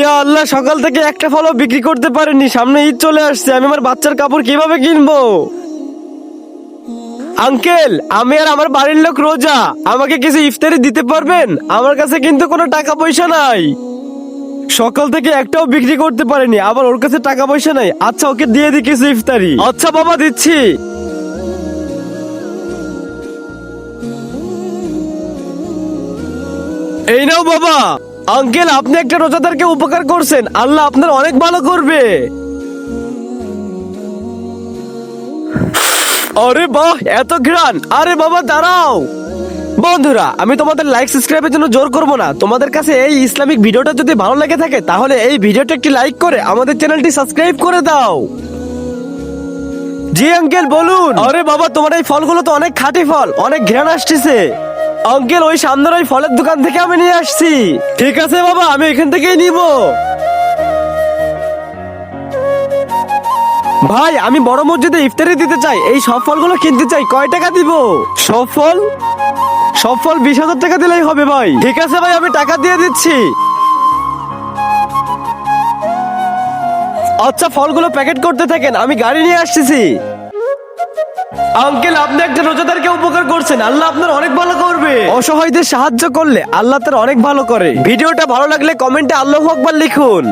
ইয়া আল্লাহ, সকাল থেকে একটা ফলও বিক্রি করতে পারিনি, সামনে ঈদ চলে আসছে, আমি আমার বাচ্চার কাপড় কিভাবে কিনবো? আঙ্কেল, আমি আর আমার বাড়ির লোক রোজা, আমাকে কিছু ইফতারি দিতে পারবেন? আমার কাছে কিন্তু কোনো টাকা পয়সা নাই। সকাল থেকে একটাও বিক্রি করতে পারিনি, আবার ওর কাছে টাকা পয়সা নাই। আচ্ছা, ওকে দিয়ে দি কিছু ইফতারি। আচ্ছা বাবা, দিচ্ছি। এই নাও বাবা। আঙ্কেল, আপনি একটা রোজাদারকে উপকার করছেন, আল্লাহ আপনার অনেক ভালো করবে। আরে বাহ, এত ঘ্রাণ! আরে বাবা দাঁড়াও। বন্ধুরা, আমি তোমাদের লাইক সাবস্ক্রাইবের জন্য জোর করব না। তোমাদের কাছে এই ইসলামিক ভিডিওটা যদি ভালো লেগে থাকে তাহলে এই ভিডিওটা একটি লাইক করে আমাদের চ্যানেলটি সাবস্ক্রাইব করে দাও। জি আঙ্কেল, বলুন। আরে বাবা, তোমার এই ফলগুলো তো অনেক খাঁটি ফল, অনেক ঘ্রাণ আসছে। আঙ্কেল, ওই সামনের ওই ফলের দোকান থেকে আমি নিয়ে আসছি। ঠিক আছে বাবা, আমি এখান থেকেই নিব। ভাই, আমি বড় মসজিদে ইফতারি দিতে চাই, এই সব ফলগুলো কিনতে চাই, কয় টাকা দিব? সব ফল 20,000 টাকা দিলেই হবে ভাই। ঠিক আছে ভাই, আমি টাকা দিয়ে দিচ্ছি। আচ্ছা, ফলগুলো প্যাকেট করতে থাকেন, আমি গাড়ি নিয়ে আসতেছি। আঙ্কেল, আপনি একটা রোজাদারকে উপকার করছেন, আল্লাহ আপনার অনেক ভালো করবে। অসহায়দের সাহায্য করলে আল্লাহ তার অনেক ভালো করে। ভিডিওটা ভালো লাগলে কমেন্টে আল্লাহু আকবার লিখুন।